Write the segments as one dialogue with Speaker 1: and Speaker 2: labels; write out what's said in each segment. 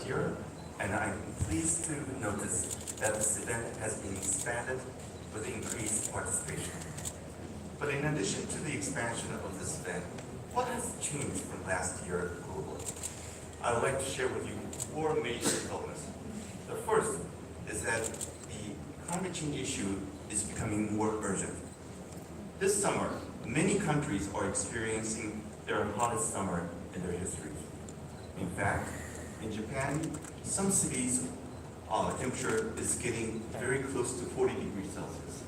Speaker 1: year, and I'm pleased to notice that this event has been expanded with increased participation. But in addition to the expansion of this event, what has changed from last year globally? I would like to share with you 4 major developments. The first is that the climate change issue is becoming more urgent. This summer, many countries are experiencing their hottest summer in their histories. In fact, in Japan, some cities' temperature is getting very close to 40 degrees Celsius.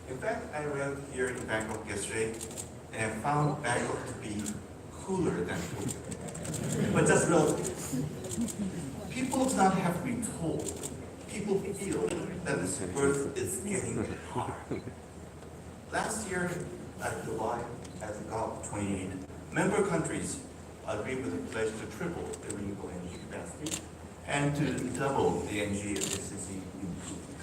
Speaker 1: In fact, I arrived here in Bangkok yesterday, and I found Bangkok to be cooler than Tokyo. But just relative. People do not have to be told. People feel that this earth is getting hotter. Last year, at July, at the COP28, member countries agreed with the pledge to triple the renewable energy capacity and to double the energy efficiency improvement.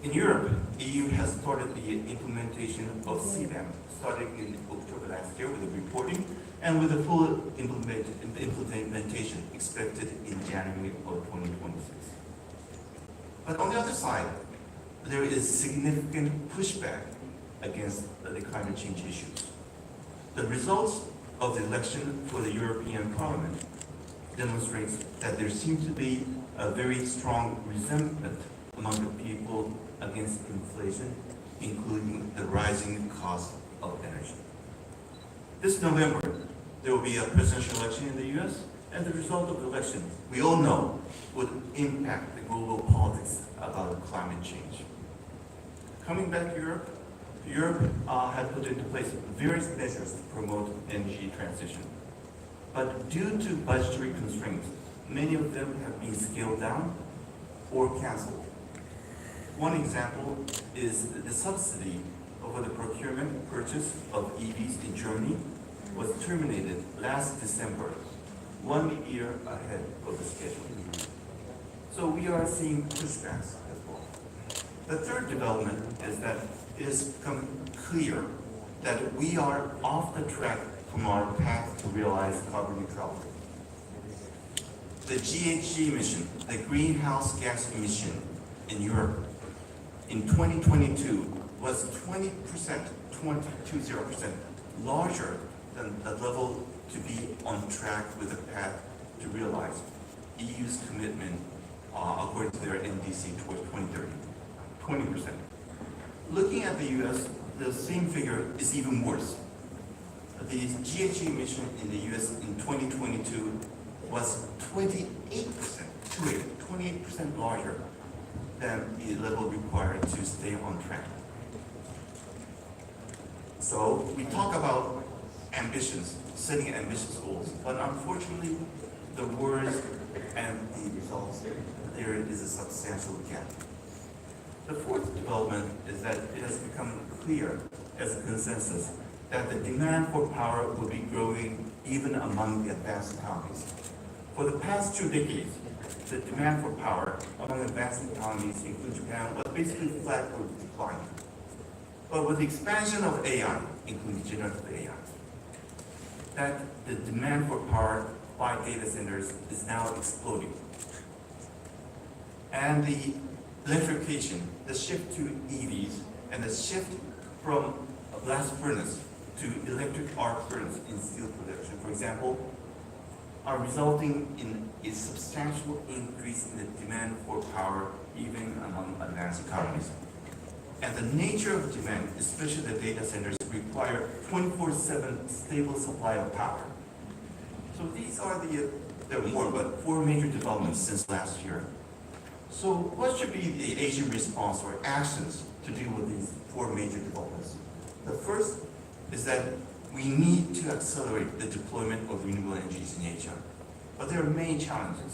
Speaker 1: In Europe, the EU has started the implementation of CBAM, starting in October last year with the reporting and with the full implementation expected in January of 2026. But on the other side, there is significant pushback against the climate change issues. The results of the election for the European Parliament demonstrates that there seems to be a very strong resentment among the people against inflation, including the rising cost of energy. This November, there will be a presidential election in the US, and the result of the election, we all know, would impact the global politics about climate change. Coming back to Europe, Europe had put into place various measures to promote energy transition. But due to budgetary constraints, many of them have been scaled down or canceled. One example is the subsidy over the procurement purchase of EVs in Germany was terminated last December, 1 year ahead of the schedule. So we are seeing pushbacks as well. The third development is that it has become clear that we are off the track from our path to realize carbon neutrality. The GHG emission, the greenhouse gas emission in Europe in 2022 was 20%, 20% larger than the level to be on track with the path to realize EU's commitment according to their NDC towards 2030, 20%. Looking at the US, the same figure is even worse. The GHG emission in the US in 2022 was 28%, 28% larger than the level required to stay on track. So we talk about ambitions, setting ambitious goals, but unfortunately, the words and the results, there is a substantial gap. The fourth development is that it has become clear as a consensus that the demand for power will be growing even among the advanced economies. For the past 2 decades, the demand for power among advanced economies, including Japan, was basically flat or declining. But with the expansion of AI, including generative AI, that the demand for power by data centers is now exploding. And the electrification, the shift to EVs, and the shift from a blast furnace to electric arc furnace in steel production, for example, are resulting in a substantial increase in the demand for power even among advanced economies. And the nature of demand, especially the data centers, require 24/7 stable supply of power. So these are there are more, but 4 major developments since last year. So what should be the Asian response or actions to deal with these 4 major developments? The first is that we need to accelerate the deployment of renewable energies in Asia. But there are many challenges.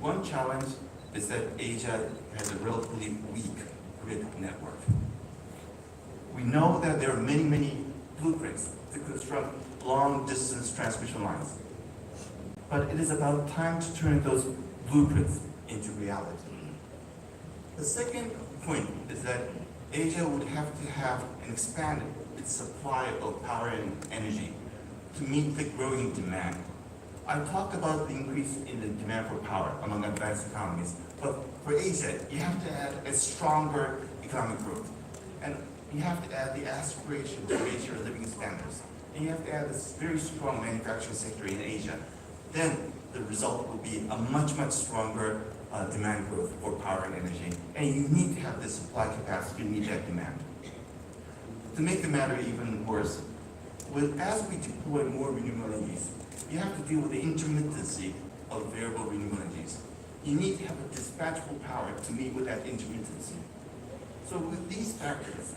Speaker 1: One challenge is that Asia has a relatively weak grid network. We know that there are many blueprints to construct long-distance transmission lines. But it is about time to turn those blueprints into reality. The second point is that Asia would have to have and expand its supply of power and energy to meet the growing demand. I talked about the increase in the demand for power among advanced economies, but for Asia, you have to add a stronger economic growth. And you have to add the aspiration to raise your living standards. And you have to add this very strong manufacturing sector in Asia. Then the result will be a much, much stronger demand growth for power and energy. And you need to have the supply capacity to meet that demand. To make the matter even worse, as we deploy more renewable energies, you have to deal with the intermittency of variable renewable energies. You need to have a dispatchable power to meet with that intermittency. So with these factors,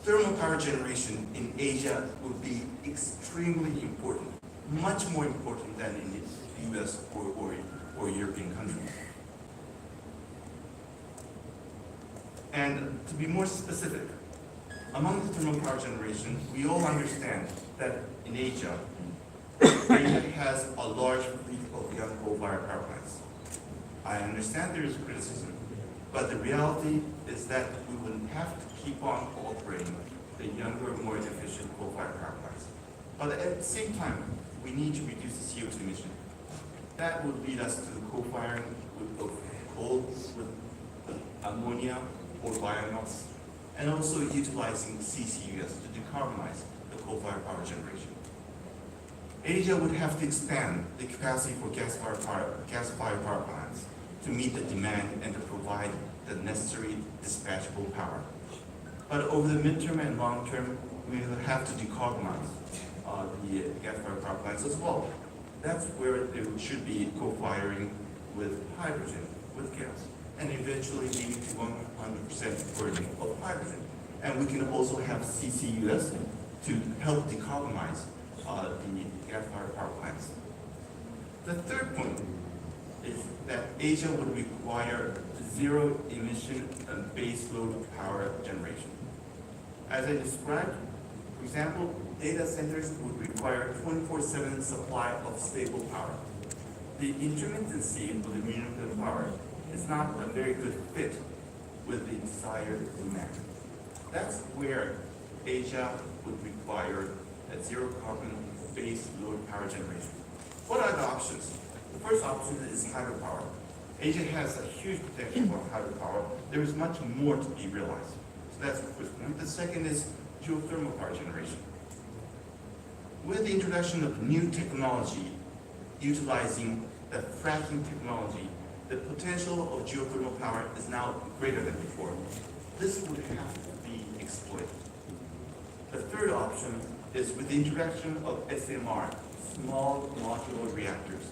Speaker 1: thermal power generation in Asia will be extremely important, much more important than in the US or European countries. And to be more specific, among the thermal power generation, we all understand that in Asia, Asia has a large fleet of young coal-fired power plants. I understand there is criticism, but the reality is that we will have to keep on operating the younger, more efficient coal-fired power plants. But at the same time, we need to reduce the CO2 emission. That would lead us to the coal-firing of coal with ammonia or biomass, and also utilizing CCUS to decarbonize the coal-fired power generation. Asia would have to expand the capacity for gas-fired power plants to meet the demand and to provide the necessary dispatchable power. But over the midterm and long term, we will have to decarbonize the gas-fired power plants as well. That's where there should be co-firing with hydrogen, with gas, and eventually leading to 100% burning of hydrogen. And we can also have CCUS to help decarbonize the gas-fired power plants. The third point is that Asia would require zero-emission and base-load power generation. As I described, for example, data centers would require 24/7 supply of stable power. The intermittency of the renewable power is not a very good fit with the desired demand. That's where Asia would require a zero-carbon base-load power generation. What are the options? The first option is hydropower. Asia has a huge potential for hydropower. There is much more to be realized. So that's the first point. The second is geothermal power generation. With the introduction of new technology, utilizing the fracking technology, the potential of geothermal power is now greater than before. This would have to be exploited. The third option is with the introduction of SMR, small modular reactors.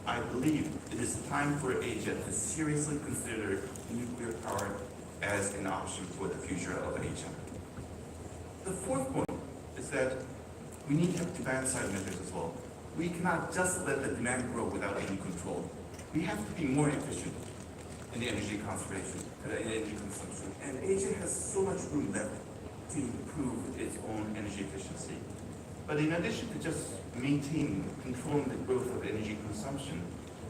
Speaker 1: I believe it is time for Asia to seriously consider nuclear power as an option for the future of Asia. The fourth point is that we need to have demand-side measures as well. We cannot just let the demand grow without any control. We have to be more efficient in energy conservation, energy consumption. And Asia has so much room left to improve its own energy efficiency. But in addition to just maintaining, controlling the growth of energy consumption,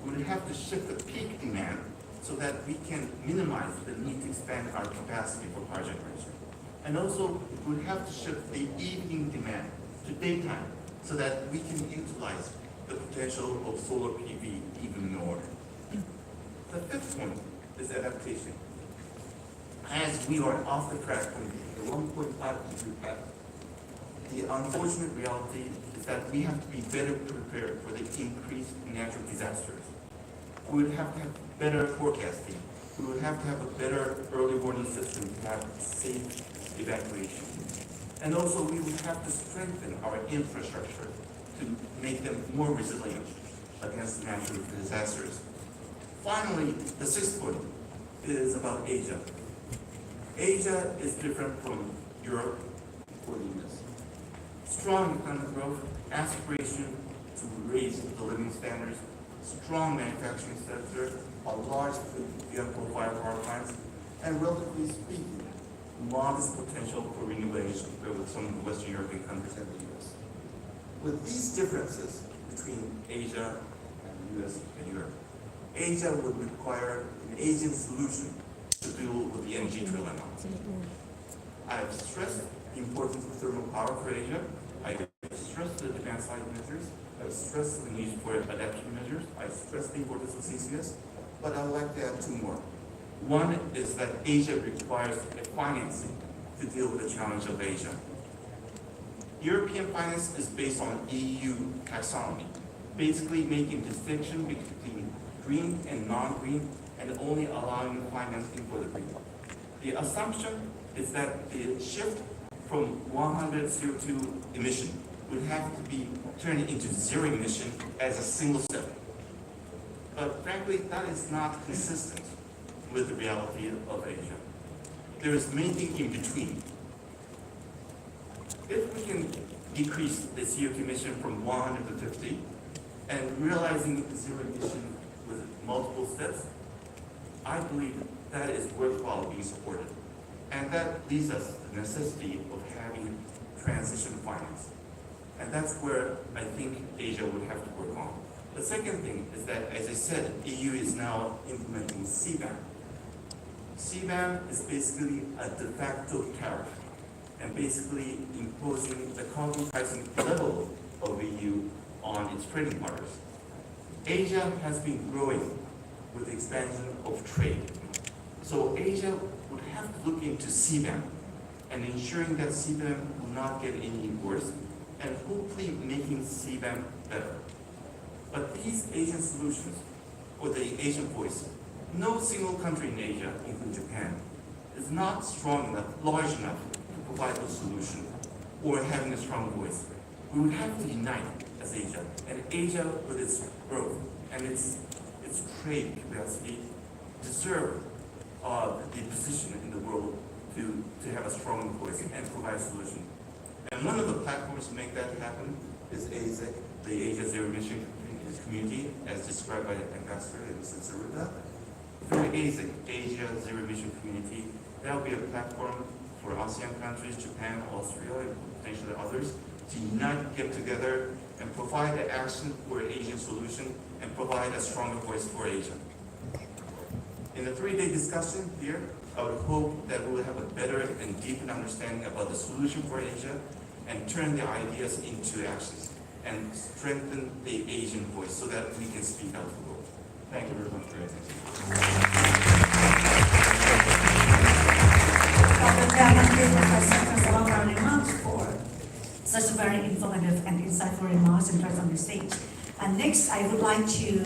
Speaker 1: we would have to shift the peak demand so that we can minimize the need to expand our capacity for power generation. And also, we would have to shift the evening demand to daytime so that we can utilize the potential of solar PV even more. The fifth point is adaptation. As we are off the track from the 1.5-degree path, the unfortunate reality is that we have to be better prepared for the increased natural disasters. We would have to have better forecasting. We would have to have a better early warning system to have safe evacuation. And also we would have to strengthen our infrastructure to make them more resilient against natural disasters. Finally, the sixth point is about Asia. Asia is different from Europe or the US. Strong economic growth, aspiration to raise the living standards, strong manufacturing sector, a large fleet of young coal-fired power plants, and relatively speaking, modest potential for renewable energy compared with some of the Western European countries and the US. With these differences between Asia and the US and Europe, Asia would require an Asian solution to deal with the energy trilemma. I have stressed the importance of thermal power for Asia. I have stressed the demand side measures.
Speaker 2: I stress the need for adaptation measures. I stress the importance of CCUS, but I would like to add two more. One is that Asia requires a financing to deal with the challenge of Asia. European finance is based on EU taxonomy, basically making distinction between green and non-green and only allowing financing for the green. The assumption is that the shift from 100 CO2 emission would have to be turned into zero emission as a single step. But frankly, that is not consistent with the reality of Asia. There is many things in between. If we can decrease the CO2 emission from 100 to 50 and realizing zero emission with multiple steps, I believe that is worthwhile being supported. And that leads us to the necessity of having transition finance. And that's where I think Asia would have to work on. The second thing is that, as I said, EU is now implementing CBAM. CBAM is basically a de facto tariff and basically imposing the carbon pricing level of EU on its trading partners. Asia has been growing with the expansion of trade. So Asia would have to look into CBAM and ensuring that CBAM will not get any worse and hopefully making CBAM better. But these Asian solutions, or the Asian voice, no single country in Asia, including Japan, is not strong enough, large enough to provide a solution or having a strong voice. We would have to unite as Asia, and Asia with its growth and its trade capacity deserve the position in the world to have a strong voice and provide a solution. And one of the platforms to make that happen is ASEC, the Asia Zero Emission Community, as described by Ambassador Mrs. Saruta. Through ASEC, Asia Zero Emission Community, that will be a platform for ASEAN countries, Japan, Australia, and potentially others, to unite, get together, and provide the action for an Asian solution and provide a stronger voice for Asia. In the three-day discussion here, I would hope that we will have a better and deeper understanding about the solution for Asia and turn the ideas into actions and strengthen the Asian voice so that we can speak out to the world. Thank you very much for your attention.
Speaker 3: Thank you very much for such a very informative and insightful remarks and on the stage. And next, I would like to